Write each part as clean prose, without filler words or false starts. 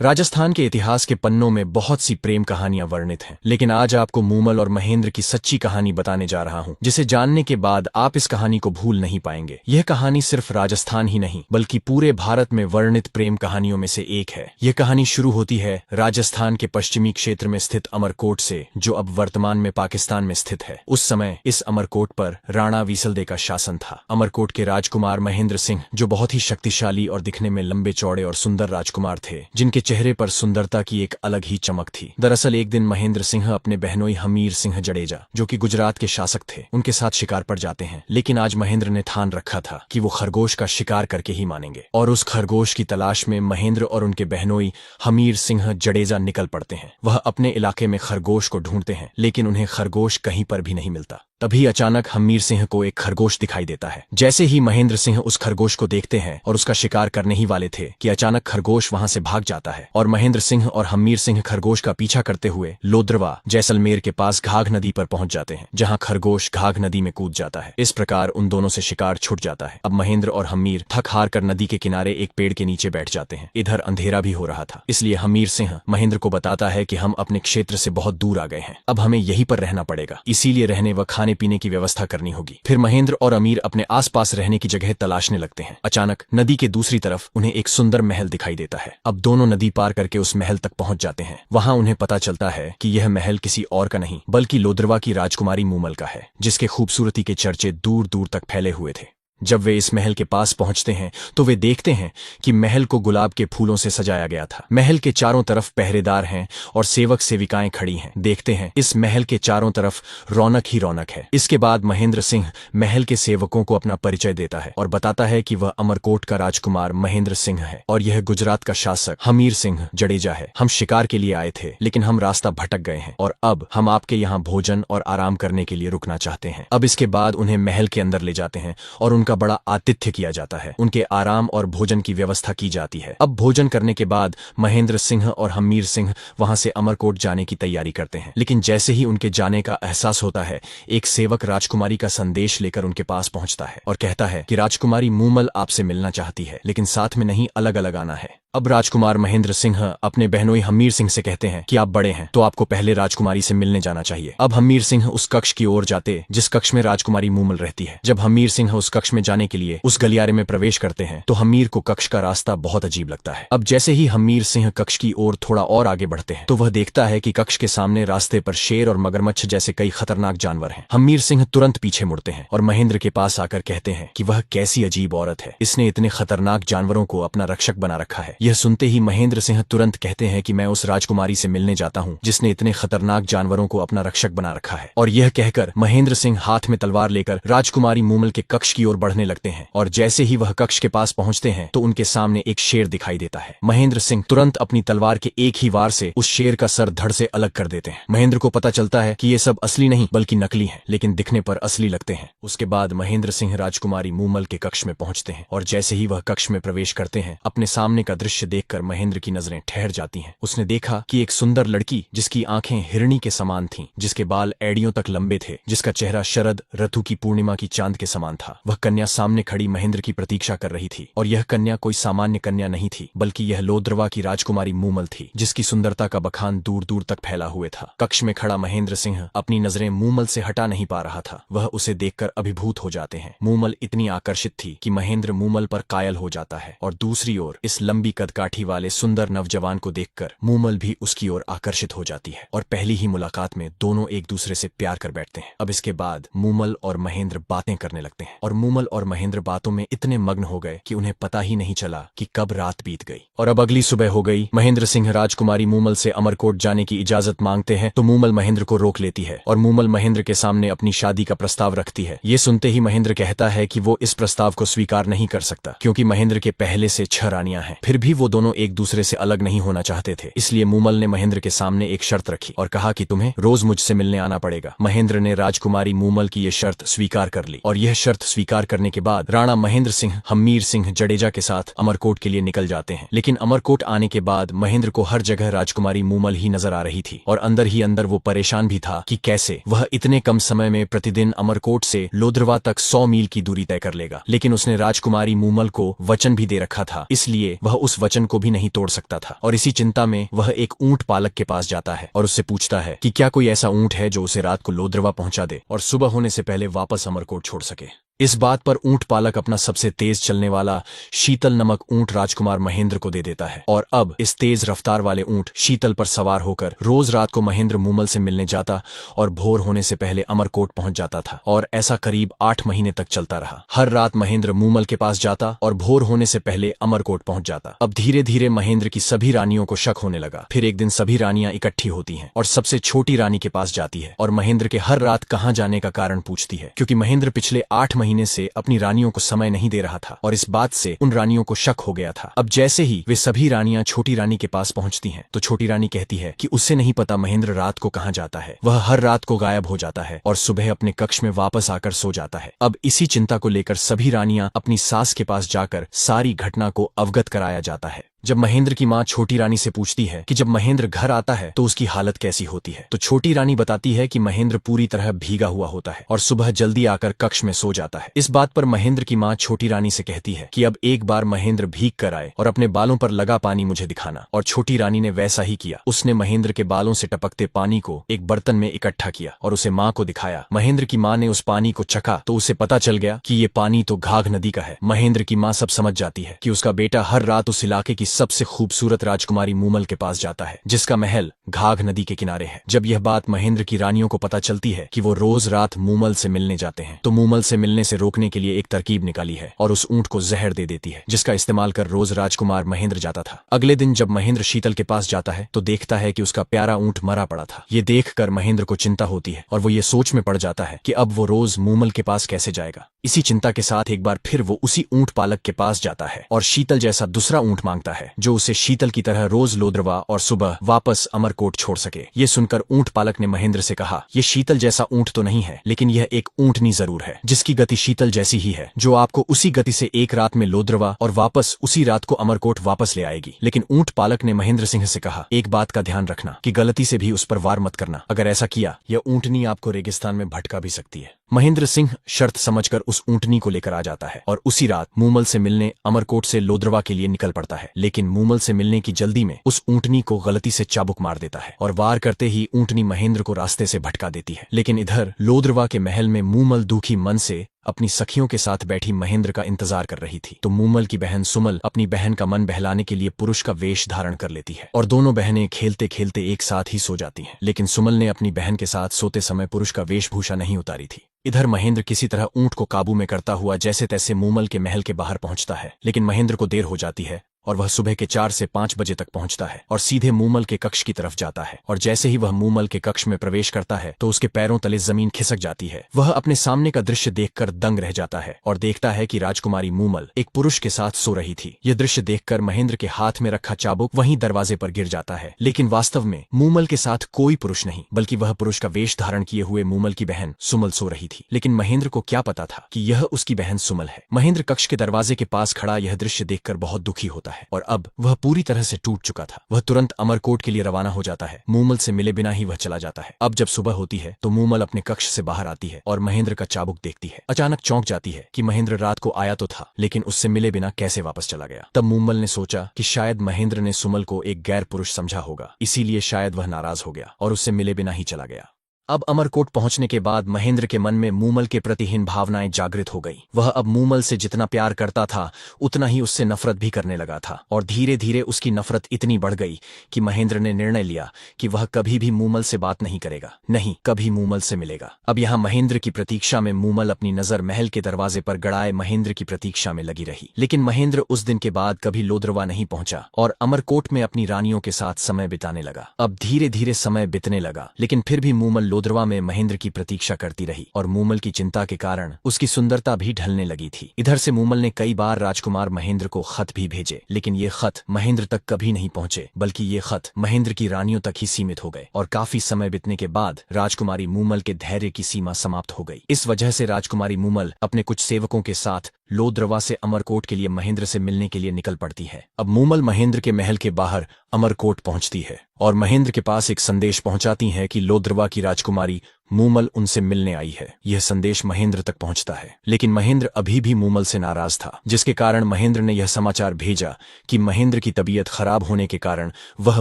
राजस्थान के इतिहास के पन्नों में बहुत सी प्रेम कहानियां वर्णित हैं, लेकिन आज आपको मूमल और महेंद्र की सच्ची कहानी बताने जा रहा हूं, जिसे जानने के बाद आप इस कहानी को भूल नहीं पाएंगे। यह कहानी सिर्फ राजस्थान ही नहीं बल्कि पूरे भारत में वर्णित प्रेम कहानियों में से एक है। यह कहानी शुरू होती है राजस्थान के पश्चिमी क्षेत्र में स्थित अमरकोट से, जो अब वर्तमान में पाकिस्तान में स्थित है। उस समय इस अमरकोट पर राणा वीसलदे का शासन था। अमरकोट के राजकुमार महेंद्र सिंह, जो बहुत ही शक्तिशाली और दिखने में लंबे चौड़े और सुंदर राजकुमार थे, जिनके चेहरे पर सुंदरता की एक अलग ही चमक थी। दरअसल एक दिन महेंद्र सिंह अपने बहनोई हमीर सिंह जडेजा, जो कि गुजरात के शासक थे, उनके साथ शिकार पर जाते हैं। लेकिन आज महेंद्र ने ठान रखा था कि वो खरगोश का शिकार करके ही मानेंगे, और उस खरगोश की तलाश में महेंद्र और उनके बहनोई हमीर सिंह जडेजा निकल पड़ते हैं। वह अपने इलाके में खरगोश को ढूंढते हैं, लेकिन उन्हें खरगोश कहीं पर भी नहीं मिलता। तभी अचानक हमीर सिंह को एक खरगोश दिखाई देता है। जैसे ही महेंद्र सिंह उस खरगोश को देखते हैं और उसका शिकार करने ही वाले थे कि अचानक खरगोश वहां से भाग जाता है, और महेंद्र सिंह और हमीर सिंह खरगोश का पीछा करते हुए लोद्रवा जैसलमेर के पास घाघ नदी पर पहुंच जाते हैं, जहां खरगोश घाघ नदी में कूद जाता है। इस प्रकार उन दोनों से शिकार छूट जाता है। अब महेंद्र और हमीर थक हार कर नदी के किनारे एक पेड़ के नीचे बैठ जाते हैं। इधर अंधेरा भी हो रहा था, इसलिए हमीर सिंह महेंद्र को बताता है कि हम अपने क्षेत्र से बहुत दूर आ गए हैं, अब हमें यहीं पर रहना पड़ेगा, इसीलिए रहने व खाने पीने की व्यवस्था करनी होगी। फिर महेंद्र और अमीर अपने आसपास रहने की जगह तलाशने लगते हैं। अचानक नदी के दूसरी तरफ उन्हें एक सुंदर महल दिखाई देता है। अब दोनों नदी पार करके उस महल तक पहुंच जाते हैं। वहां उन्हें पता चलता है कि यह महल किसी और का नहीं बल्कि लोद्रवा की राजकुमारी मूमल का है, जिसके खूबसूरती के चर्चे दूर दूर तक फैले हुए थे। जब वे इस महल के पास पहुंचते हैं तो वे देखते हैं कि महल को गुलाब के फूलों से सजाया गया था। महल के चारों तरफ पहरेदार हैं और सेवक सेविकाएं खड़ी हैं। देखते हैं इस महल के चारों तरफ रौनक ही रौनक है। इसके बाद महेंद्र सिंह महल के सेवकों को अपना परिचय देता है और बताता है कि वह अमरकोट का राजकुमार महेंद्र सिंह है और यह गुजरात का शासक हमीर सिंह जडेजा है। हम शिकार के लिए आए थे, लेकिन हम रास्ता भटक गए हैं और अब हम आपके यहाँ भोजन और आराम करने के लिए रुकना चाहते हैं। अब इसके बाद उन्हें महल के अंदर ले जाते हैं और का बड़ा आतिथ्य किया जाता है। उनके आराम और भोजन की व्यवस्था की जाती है। अब भोजन करने के बाद महेंद्र सिंह और हमीर सिंह वहां से अमरकोट जाने की तैयारी करते हैं, लेकिन जैसे ही उनके जाने का एहसास होता है, एक सेवक राजकुमारी का संदेश लेकर उनके पास पहुंचता है और कहता है कि राजकुमारी मूमल आपसे मिलना चाहती है, लेकिन साथ में नहीं, अलग अलग आना है। अब राजकुमार महेंद्र सिंह अपने बहनोई हमीर सिंह से कहते हैं कि आप बड़े हैं तो आपको पहले राजकुमारी से मिलने जाना चाहिए। अब हमीर सिंह उस कक्ष की ओर जाते जिस कक्ष में राजकुमारी मूमल रहती है। जब हमीर सिंह उस कक्ष में जाने के लिए उस गलियारे में प्रवेश करते हैं तो हमीर को कक्ष का रास्ता बहुत अजीब लगता है। अब जैसे ही हमीर सिंह कक्ष की ओर थोड़ा और आगे बढ़ते हैं तो वह देखता है कि कक्ष के सामने रास्ते पर शेर और मगरमच्छ जैसे कई खतरनाक जानवर हैं। हमीर सिंह तुरंत पीछे मुड़ते हैं और महेंद्र के पास आकर कहते हैं कि वह कैसी अजीब औरत है, इसने इतने खतरनाक जानवरों को अपना रक्षक बना रखा है। यह सुनते ही महेंद्र सिंह तुरंत कहते हैं कि मैं उस राजकुमारी से मिलने जाता हूं जिसने इतने खतरनाक जानवरों को अपना रक्षक बना रखा है। और यह कहकर महेंद्र सिंह हाथ में तलवार लेकर राजकुमारी मूमल के कक्ष की ओर बढ़ने लगते हैं, और जैसे ही वह कक्ष के पास पहुंचते हैं तो उनके सामने एक शेर दिखाई देता है। महेंद्र सिंह तुरंत अपनी तलवार के एक ही वार से उस शेर का सर धड़ से अलग कर देते हैं। महेंद्र को पता चलता है कि ये सब असली नहीं बल्कि नकली है, लेकिन दिखने पर असली लगते हैं। उसके बाद महेंद्र सिंह राजकुमारी मूमल के कक्ष में पहुंचते हैं, और जैसे ही वह कक्ष में प्रवेश करते हैं, अपने सामने का दृश्य देखकर महेंद्र की नजरें ठहर जाती हैं। उसने देखा कि एक सुंदर लड़की, जिसकी आंखें हिरणी के समान थीं, जिसके बाल एड़ियों तक लंबे थे, जिसका चेहरा शरद ऋतु की पूर्णिमा की चांद के समान था, वह कन्या सामने खड़ी महेंद्र की प्रतीक्षा कर रही थी। और यह कन्या कोई सामान्य कन्या नहीं थी, बल्कि यह लोद्रवा की राजकुमारी मूमल थी, जिसकी सुंदरता का बखान दूर दूर तक फैला हुआ था। कक्ष में खड़ा महेंद्र सिंह अपनी नजरें मूमल से हटा नहीं पा रहा था। वह उसे देखकर अभिभूत हो जाते हैं। मूमल इतनी आकर्षित थी कि महेंद्र मूमल पर कायल हो जाता है, और दूसरी ओर इस लंबी कदकाठी वाले सुंदर नवजवान को देखकर मूमल भी उसकी ओर आकर्षित हो जाती है, और पहली ही मुलाकात में दोनों एक दूसरे से प्यार कर बैठते हैं। अब इसके बाद मूमल और महेंद्र बातें करने लगते हैं, और मूमल और महेंद्र बातों में इतने मग्न हो गए कि उन्हें पता ही नहीं चला कि कब रात बीत गई। और अब अगली सुबह हो गई। महेंद्र सिंह राजकुमारी मूमल से अमरकोट जाने की इजाजत मांगते हैं तो मूमल महेंद्र को रोक लेती है, और मूमल महेंद्र के सामने अपनी शादी का प्रस्ताव रखती है। ये सुनते ही महेंद्र कहता है कि वो इस प्रस्ताव को स्वीकार नहीं कर सकता, क्योंकि महेंद्र के पहले से 6 रानियां हैं। फिर भी वो दोनों एक दूसरे से अलग नहीं होना चाहते थे, इसलिए मूमल ने महेंद्र के सामने एक शर्त रखी और कहा कि तुम्हें रोज मुझसे मिलने आना पड़ेगा। महेंद्र ने राजकुमारी मूमल की यह शर्त स्वीकार कर ली, और यह शर्त स्वीकार करने के बाद राणा महेंद्र सिंह हमीर सिंह जडेजा के साथ अमरकोट के लिए निकल जाते हैं। लेकिन अमरकोट आने के बाद महेंद्र को हर जगह राजकुमारी मूमल ही नजर आ रही थी, और अंदर ही अंदर वो परेशान भी था कि कैसे वह इतने कम समय में प्रतिदिन अमरकोट से लोद्रवा तक 100 मील की दूरी तय कर लेगा। लेकिन उसने राजकुमारी मूमल को वचन भी दे रखा था, इसलिए वह उस उस वचन को भी नहीं तोड़ सकता था। और इसी चिंता में वह एक ऊंट पालक के पास जाता है और उससे पूछता है कि क्या कोई ऐसा ऊंट है जो उसे रात को लोद्रवा पहुंचा दे और सुबह होने से पहले वापस अमरकोट छोड़ सके। इस बात पर ऊंट पालक अपना सबसे तेज चलने वाला शीतल नमक ऊंट राजकुमार महेंद्र को दे देता है। और अब इस तेज रफ्तार वाले ऊंट शीतल पर सवार होकर रोज रात को महेंद्र मूमल से मिलने जाता और भोर होने से पहले अमरकोट पहुंच जाता था। और ऐसा करीब 8 महीने तक चलता रहा। हर रात महेंद्र मूमल के पास जाता और भोर होने से पहले अमरकोट पहुंच जाता। अब धीरे धीरे महेंद्र की सभी रानियों को शक होने लगा। फिर एक दिन सभी रानियां इकट्ठी होती हैं और सबसे छोटी रानी के पास जाती है और महेंद्र के हर रात कहां जाने का कारण पूछती है, क्योंकि महेंद्र पिछले 8 महीने से अपनी रानियों को समय नहीं दे रहा था और इस बात से उन रानियों को शक हो गया था। अब जैसे ही वे सभी रानियां छोटी रानी के पास पहुंचती हैं तो छोटी रानी कहती है कि उसे नहीं पता महेंद्र रात को कहां जाता है। वह हर रात को गायब हो जाता है और सुबह अपने कक्ष में वापस आकर सो जाता है। अब इसी चिंता को लेकर सभी रानियां अपनी सास के पास जाकर सारी घटना को अवगत कराया जाता है। जब महेंद्र की मां छोटी रानी से पूछती है कि जब महेंद्र घर आता है तो उसकी हालत कैसी होती है, तो छोटी रानी बताती है कि महेंद्र पूरी तरह भीगा हुआ होता है और सुबह जल्दी आकर कक्ष में सो जाता है। इस बात पर महेंद्र की मां छोटी रानी से कहती है कि अब एक बार महेंद्र भीग कर आए और अपने बालों पर लगा पानी मुझे दिखाना। और छोटी रानी ने वैसा ही किया। उसने महेंद्र के बालों से टपकते पानी को एक बर्तन में इकट्ठा किया और उसे मां को दिखाया। महेंद्र की मां ने उस पानी को चखा तो उसे पता चल गया कि ये पानी तो घाघ नदी का है। महेंद्र की मां सब समझ जाती है कि उसका बेटा हर रात उस इलाके की सबसे खूबसूरत राजकुमारी मूमल के पास जाता है जिसका महल घाघ नदी के किनारे है। जब यह बात महेंद्र की रानियों को पता चलती है कि वो रोज रात मूमल से मिलने जाते हैं तो मूमल से मिलने से रोकने के लिए एक तरकीब निकाली है और उस ऊंट को जहर दे देती है जिसका इस्तेमाल कर रोज राजकुमार महेंद्र जाता था। अगले दिन जब महेंद्र शीतल के पास जाता है तो देखता है कि उसका प्यारा ऊंट मरा पड़ा था। ये देखकर महेंद्र को चिंता होती है और वो ये सोच में पड़ जाता है कि अब वो रोज मूमल के पास कैसे जाएगा। इसी चिंता के साथ एक बार फिर वो उसी ऊंट पालक के पास जाता है और शीतल जैसा दूसरा ऊंट मांगता है जो उसे शीतल की तरह रोज लोद्रवा और सुबह वापस अमरकोट छोड़ सके। ये सुनकर ऊंट पालक ने महेंद्र से कहा, ये शीतल जैसा ऊंट तो नहीं है, लेकिन यह एक ऊंटनी जरूर है जिसकी गति शीतल जैसी ही है, जो आपको उसी गति से एक रात में लोद्रवा और वापस उसी रात को अमरकोट वापस ले आएगी। लेकिन ऊंट पालक ने महेंद्र सिंह से कहा, एक बात का ध्यान रखना कि गलती से भी उस पर वार मत करना। अगर ऐसा किया यह ऊंटनी आपको रेगिस्तान में भटका भी सकती है। महेंद्र सिंह शर्त समझकर उस ऊंटनी को लेकर आ जाता है और उसी रात मूमल से मिलने अमरकोट से लोद्रवा के लिए निकल पड़ता है। लेकिन मूमल से मिलने की जल्दी में उस ऊंटनी को गलती से चाबुक मार देता है और वार करते ही ऊंटनी महेंद्र को रास्ते से भटका देती है। लेकिन इधर लोद्रवा के महल में मूमल दुखी मन से अपनी सखियों के साथ बैठी महेंद्र का इंतजार कर रही थी। तो मूमल की बहन सुमल अपनी बहन का मन बहलाने के लिए पुरुष का वेश धारण कर लेती है और दोनों बहनें खेलते खेलते एक साथ ही सो जाती हैं। लेकिन सुमल ने अपनी बहन के साथ सोते समय पुरुष का वेशभूषा नहीं उतारी थी। इधर महेंद्र किसी तरह ऊंट को काबू में करता हुआ जैसे तैसे मूमल के महल के बाहर पहुंचता है। लेकिन महेंद्र को देर हो जाती है और वह सुबह के 4 से 5 बजे तक पहुंचता है और सीधे मूमल के कक्ष की तरफ जाता है। और जैसे ही वह मूमल के कक्ष में प्रवेश करता है तो उसके पैरों तले जमीन खिसक जाती है। वह अपने सामने का दृश्य देखकर दंग रह जाता है और देखता है कि राजकुमारी मूमल एक पुरुष के साथ सो रही थी। यह दृश्य देखकर महेंद्र के हाथ में रखा चाबुक वहीं दरवाजे पर गिर जाता है। लेकिन वास्तव में मूमल के साथ कोई पुरुष नहीं, बल्कि वह पुरुष का वेश धारण किए हुए मूमल की बहन सुमल सो रही थी। लेकिन महेंद्र को क्या पता था कि यह उसकी बहन सुमल है। महेंद्र कक्ष के दरवाजे के पास खड़ा यह दृश्य देखकर बहुत दुखी होता है और अब वह पूरी तरह से टूट चुका था। वह तुरंत अमरकोट के लिए रवाना हो जाता है। मूमल से मिले बिना ही वह चला जाता है। अब जब सुबह होती है तो मूमल अपने कक्ष से बाहर आती है और महेंद्र का चाबुक देखती है। अचानक चौंक जाती है कि महेंद्र रात को आया तो था, लेकिन उससे मिले बिना कैसे वापस चला गया। तब मूमल ने सोचा कि शायद महेंद्र ने सुमल को एक गैर पुरुष समझा होगा, इसीलिए शायद वह नाराज हो गया और उससे मिले बिना ही चला गया। अब अमरकोट पहुंचने के बाद महेंद्र के मन में मूमल के प्रतिहीन भावनाएं जागृत हो गई। वह अब मूमल से जितना प्यार करता था उतना ही उससे नफरत भी करने लगा था और धीरे धीरे उसकी नफरत इतनी बढ़ गई कि महेंद्र ने निर्णय लिया कि वह कभी भी मूमल से बात नहीं करेगा, नहीं कभी मूमल से मिलेगा। अब यहाँ महेंद्र की प्रतीक्षा में मूमल अपनी नजर महल के दरवाजे पर गड़ाए महेंद्र की प्रतीक्षा में लगी रही। लेकिन महेंद्र उस दिन के बाद कभी लोद्रवा नहीं पहुंचा और अमरकोट में अपनी रानियों के साथ समय बिताने लगा। अब धीरे धीरे समय बीतने लगा, लेकिन फिर भी मूमल लोद्रवा में महेंद्र की प्रतीक्षा करती रही और मूमल की चिंता के कारण उसकी सुंदरता भी ढलने लगी थी। इधर से मूमल ने कई बार राजकुमार महेंद्र को खत भी भेजे, लेकिन ये खत महेंद्र तक कभी नहीं पहुंचे, बल्कि ये खत महेंद्र की रानियों तक ही सीमित हो गए। और काफी समय बीतने के बाद राजकुमारी मूमल के धैर्य की सीमा समाप्त हो गई। इस वजह से राजकुमारी मूमल अपने कुछ सेवकों के साथ लोद्रवा से अमरकोट के लिए महेंद्र से मिलने के लिए निकल पड़ती है। अब मूमल महेंद्र के महल के बाहर अमरकोट पहुंचती है और महेंद्र के पास एक संदेश पहुंचाती है कि लोद्रवा की राजकुमारी मूमल उनसे मिलने आई है। यह संदेश महेंद्र तक पहुंचता है, लेकिन महेंद्र अभी भी मूमल से नाराज था, जिसके कारण महेंद्र ने यह समाचार भेजा कि महेंद्र की तबीयत खराब होने के कारण वह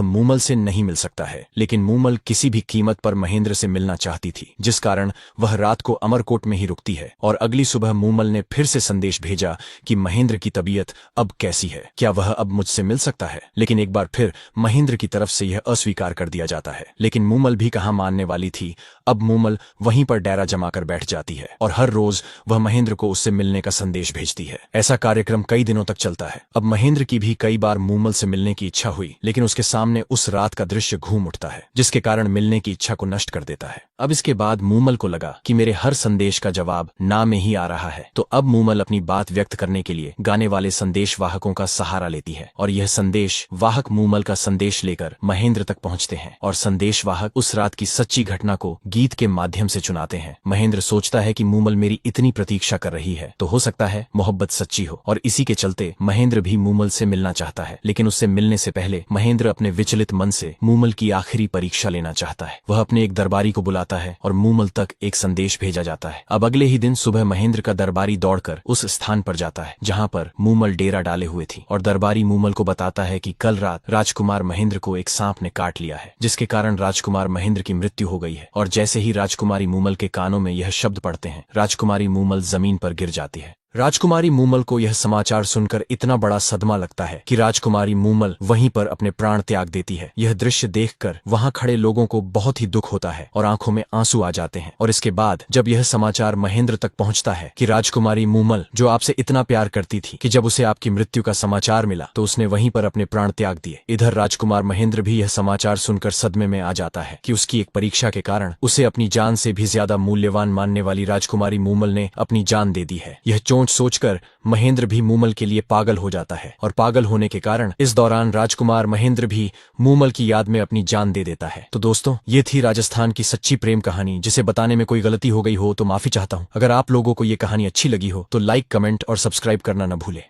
मूमल से नहीं मिल सकता है। लेकिन मूमल किसी भी कीमत पर महेंद्र से मिलना चाहती थी, जिस कारण वह रात को अमरकोट में ही रुकती है। और अगली सुबह मूमल ने फिर से संदेश भेजा कि महेंद्र की तबीयत अब कैसी है, क्या वह अब मुझसे मिल सकता है। लेकिन एक बार फिर महेंद्र की तरफ से यह अस्वीकार कर दिया जाता है। लेकिन मूमल भी कहाँ मानने वाली थी। अब मूमल वहीं पर डेरा जमाकर बैठ जाती है और हर रोज वह महेंद्र को उससे मिलने का संदेश भेजती है। ऐसा कार्यक्रम कई दिनों तक चलता है। अब महेंद्र की भी कई बार मूमल से मिलने की इच्छा हुई, लेकिन उसके सामने उस रात का दृश्य घूम उठता है, जिसके कारण मिलने की इच्छा को नष्ट कर देता है। अब इसके बाद मूमल को लगा कि मेरे हर संदेश का जवाब ना में ही आ रहा है, तो अब मूमल अपनी बात व्यक्त करने के लिए गाने वाले संदेश वाहकों का सहारा लेती है। और यह संदेश वाहक मूमल का संदेश लेकर महेंद्र तक पहुंचते हैं और संदेश वाहक उस रात की सच्ची घटना को गीत के माध्यम से चुनाते हैं। महेंद्र सोचता है कि मूमल मेरी इतनी प्रतीक्षा कर रही है, तो हो सकता है मोहब्बत सच्ची हो, और इसी के चलते महेंद्र भी मूमल से मिलना चाहता है। लेकिन उससे मिलने से पहले महेंद्र अपने विचलित मन से मूमल की आखिरी परीक्षा लेना चाहता है। वह अपने एक दरबारी को बुलाता है और मूमल तक एक संदेश भेजा जाता है। अब अगले ही दिन सुबह महेंद्र का दरबारी दौड़कर उस स्थान पर जाता है जहां पर मूमल डेरा डाले हुए थी, और दरबारी मूमल को बताता है कि कल रात राजकुमार महेंद्र को एक सांप ने काट लिया है, जिसके कारण राजकुमार महेंद्र की मृत्यु हो गई है। और जैसे ही राजकुमारी मूमल के कानों में यह शब्द पड़ते हैं, राजकुमारी मूमल जमीन पर गिर जाती है। राजकुमारी मूमल को यह समाचार सुनकर इतना बड़ा सदमा लगता है कि राजकुमारी मूमल वहीं पर अपने प्राण त्याग देती है। यह दृश्य देखकर वहां खड़े लोगों को बहुत ही दुख होता है और आंखों में आंसू आ जाते हैं। और इसके बाद जब यह समाचार महेंद्र तक पहुंचता है कि राजकुमारी मूमल जो आपसे इतना प्यार करती थी कि जब उसे आपकी मृत्यु का समाचार मिला तो उसने वहीं पर अपने प्राण त्याग दिए। इधर राजकुमार महेंद्र भी यह समाचार सुनकर सदमे में आ जाता है कि उसकी एक परीक्षा के कारण उसे अपनी जान से भी ज्यादा मूल्यवान मानने वाली राजकुमारी मूमल ने अपनी जान दे दी है। यह सोचकर महेंद्र भी मूमल के लिए पागल हो जाता है, और पागल होने के कारण इस दौरान राजकुमार महेंद्र भी मूमल की याद में अपनी जान दे देता है। तो दोस्तों, ये थी राजस्थान की सच्ची प्रेम कहानी, जिसे बताने में कोई गलती हो गई हो तो माफी चाहता हूं। अगर आप लोगों को ये कहानी अच्छी लगी हो तो लाइक, कमेंट और सब्सक्राइब करना न भूलें।